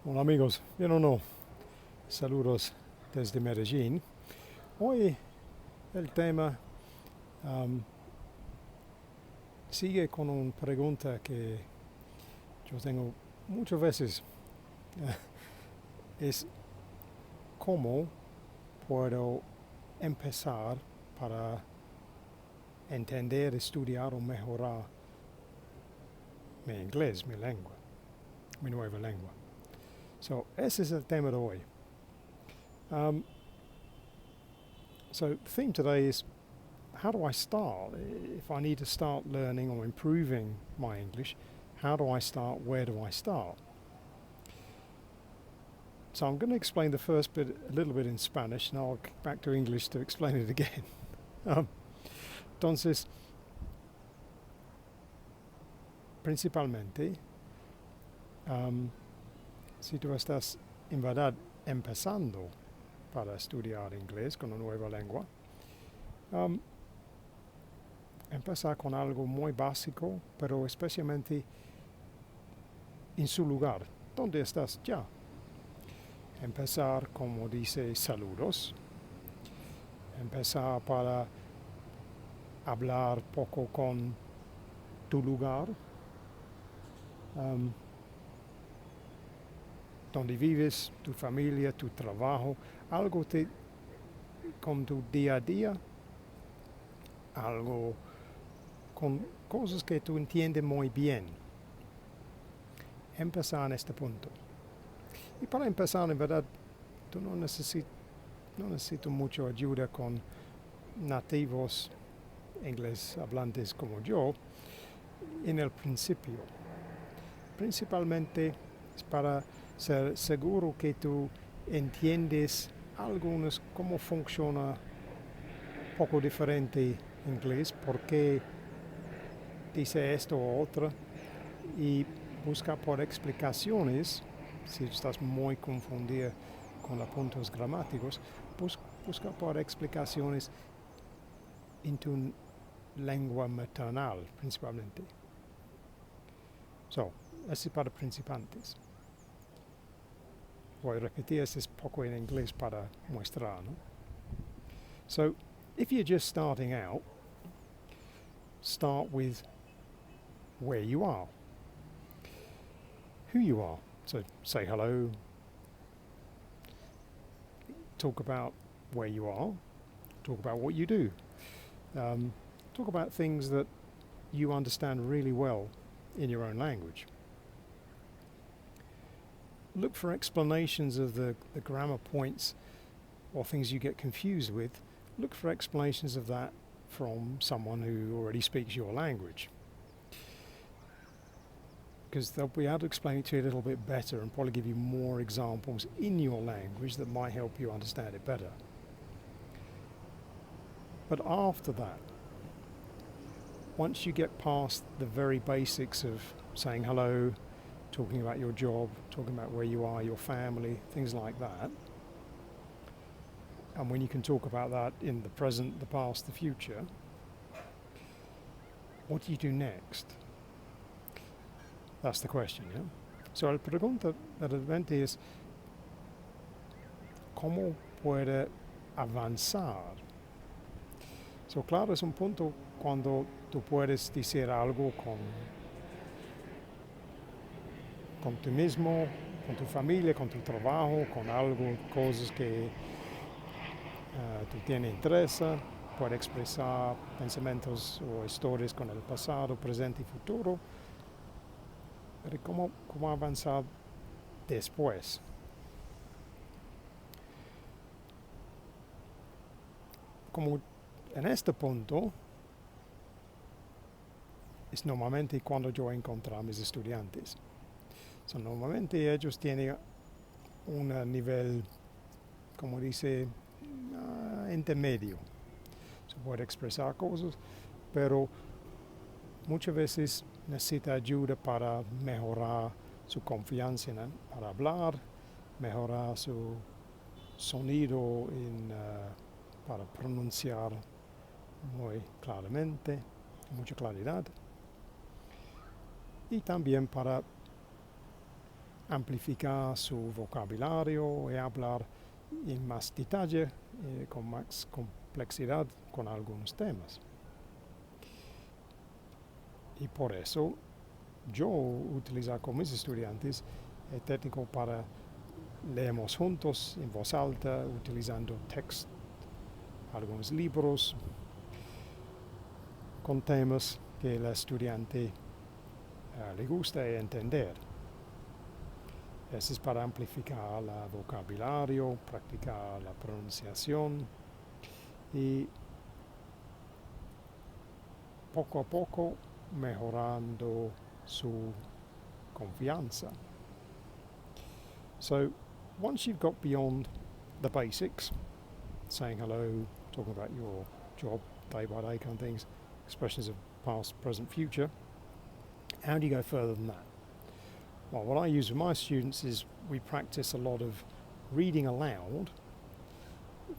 Hola amigos, bien o no, saludos desde Medellín. Hoy el tema am, sigue con una pregunta que yo tengo muchas veces. Es cómo puedo empezar para entender, estudiar o mejorar mi inglés, mi lengua, mi nueva lengua. So, ese es el tema de hoy. So, the theme today is how do I start? If I need to start learning or improving my English, how do I start? Where do I start? So I'm going to explain the first bit a little bit in Spanish, and I'll get back to English to explain it again. Entonces, principalmente, si tú estás en verdad empezando para estudiar inglés con una nueva lengua, empezar con algo muy básico, pero especialmente en su lugar, donde estás ya. Empezar, como dice, saludos. Empezar para hablar poco con tu lugar, donde vives, tu familia, tu trabajo, algo con tu día a día, algo con cosas que tú entiendes muy bien. Empezar en este punto. Y para empezar, en verdad, tú no necesitas mucha ayuda con nativos inglés hablantes como yo en el principio. Principalmente es para ser seguro que tú entiendes algunos cómo funciona un poco diferente inglés, por qué dice esto o otro, y busca por explicaciones. Si estás muy confundido con los puntos gramáticos, busca por explicaciones en tu lengua maternal principalmente. So, eso es para principiantes. Voy a repetir este poco en inglés para mostrar, ¿no? So, if you're just starting out, start with where you are, who you are. So, say hello, talk about where you are, talk about what you do, talk about things that you understand really well in your own language. Look for explanations of the grammar points or things you get confused with. Look for explanations of that from someone who already speaks your language, because they'll be able to explain it to you a little bit better and probably give you more examples in your language that might help you understand it better. But after that, once you get past the very basics of saying hello, talking about your job, talking about where you are, your family, things like that, and when you can talk about that in the present, the past, the future, what do you do next? That's the question, yeah? So la pregunta de repente es, ¿cómo puede avanzar? So claro, es un punto cuando tú puedes decir algo con tú mismo, con tu familia, con tu trabajo, con algo, cosas que tú tienes interés, puedes expresar pensamientos o historias con el pasado, presente y futuro. Pero ¿cómo avanzar después? Como en este punto es normalmente cuando yo encuentro a mis estudiantes. So, normalmente ellos tienen un nivel, como dice, intermedio. Se puede expresar cosas, pero muchas veces necesita ayuda para mejorar su confianza para hablar, mejorar su sonido para pronunciar muy claramente, mucha claridad, y también para amplificar su vocabulario y hablar en más detalle, con más complejidad con algunos temas. Y por eso yo utilizo con mis estudiantes el técnico para leemos juntos en voz alta, utilizando texto, algunos libros con temas que el estudiante le gusta entender. Eso es para amplificar el vocabulario, practicar la pronunciación y poco a poco mejorando su confianza. So once you've got beyond the basics, saying hello, talking about your job, day by day kind of things, expressions of past, present, future, how do you go further than that? Well, what I use with my students is we practice a lot of reading aloud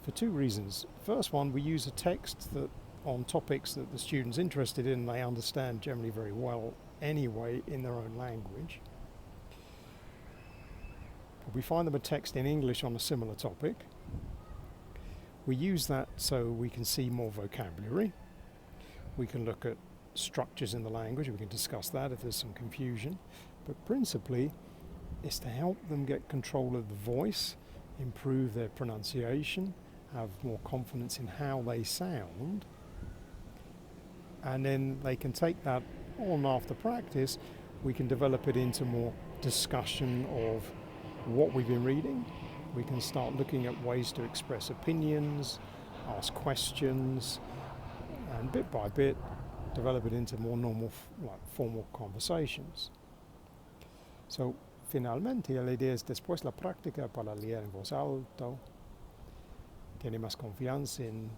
for two reasons. First one, we use a text that on topics that the student's interested in, they understand generally very well anyway in their own language. But we find them a text in English on a similar topic. We use that so we can see more vocabulary. We can look at structures in the language, we can discuss that if there's some confusion. But principally, it's to help them get control of the voice, improve their pronunciation, have more confidence in how they sound, and then they can take that on after practice. We can develop it into more discussion of what we've been reading. We can start looking at ways to express opinions, ask questions, and bit by bit develop it into more normal, formal conversations. So, finalmente, la idea es después la práctica para leer en voz alta, tiene más confianza en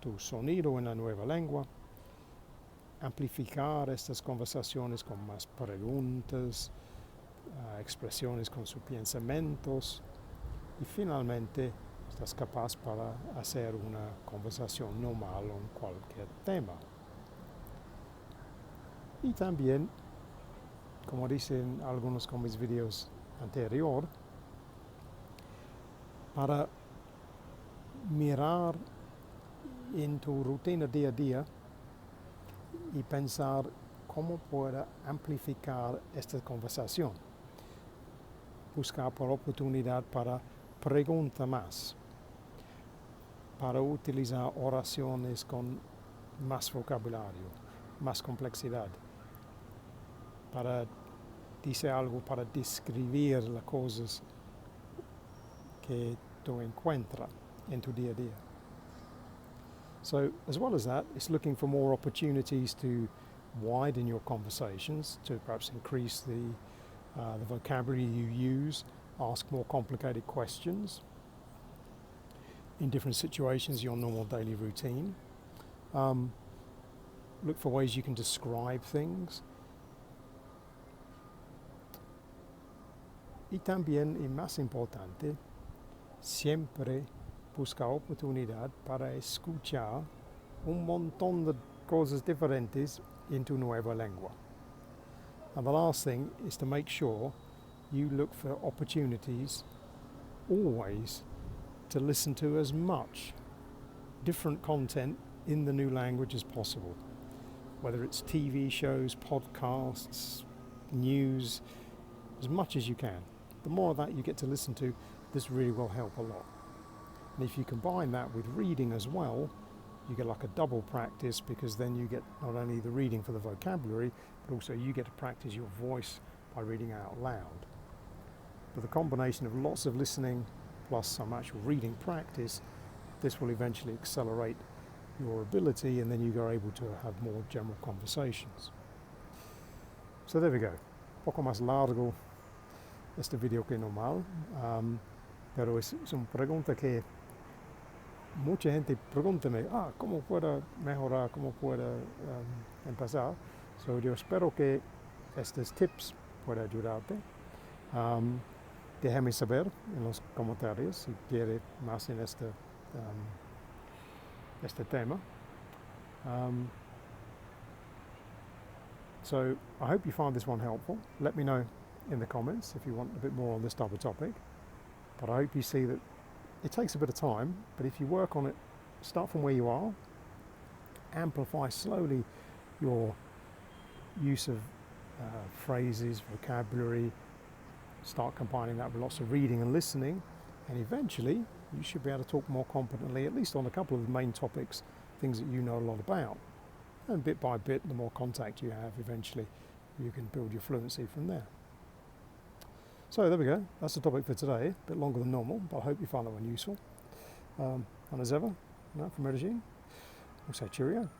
tu sonido en la nueva lengua, amplificar estas conversaciones con más preguntas, expresiones con sus pensamientos, y finalmente estás capaz para hacer una conversación normal en cualquier tema. Y también, como dicen algunos con mis videos anteriores, para mirar en tu rutina día a día y pensar cómo puedo amplificar esta conversación. Buscar por oportunidad para preguntar más, para utilizar oraciones con más vocabulario, más complejidad, para decir algo, para describir las cosas que tú encuentras in tu día a día. So, as well as that, it's looking for more opportunities to widen your conversations, to perhaps increase the vocabulary you use, ask more complicated questions in different situations, your normal daily routine. Look for ways you can describe things. Y también, y más importante, siempre busca oportunidad para escuchar un montón de cosas diferentes en tu nueva lengua. And the last thing is to make sure you look for opportunities always to listen to as much different content in the new language as possible. Whether it's TV shows, podcasts, news, as much as you can. The more of that you get to listen to, this really will help a lot. And if you combine that with reading as well, you get like a double practice, because then you get not only the reading for the vocabulary, but also you get to practice your voice by reading out loud. With a combination of lots of listening plus some actual reading practice, this will eventually accelerate your ability, and then you are able to have more general conversations. So there we go. Un poco más largo este video que normal, pero es una pregunta que mucha gente pregunta, ¿cómo puedo mejorar? ¿Cómo puedo empezar? So yo espero que estos tips puedan ayudarte. Déjame saber en los comentarios si quiere más en este tema. So I hope you find this one helpful. Let me know in the comments if you want a bit more on this type of topic. But I hope you see that it takes a bit of time, but if you work on it, start from where you are, amplify slowly your use of phrases, vocabulary, start combining that with lots of reading and listening, and eventually you should be able to talk more competently, at least on a couple of the main topics, things that you know a lot about. And bit by bit, the more contact you have, eventually you can build your fluency from there. So there we go, that's the topic for today, a bit longer than normal, but I hope you found that one useful. And as ever, from Regime, we'll say cheerio.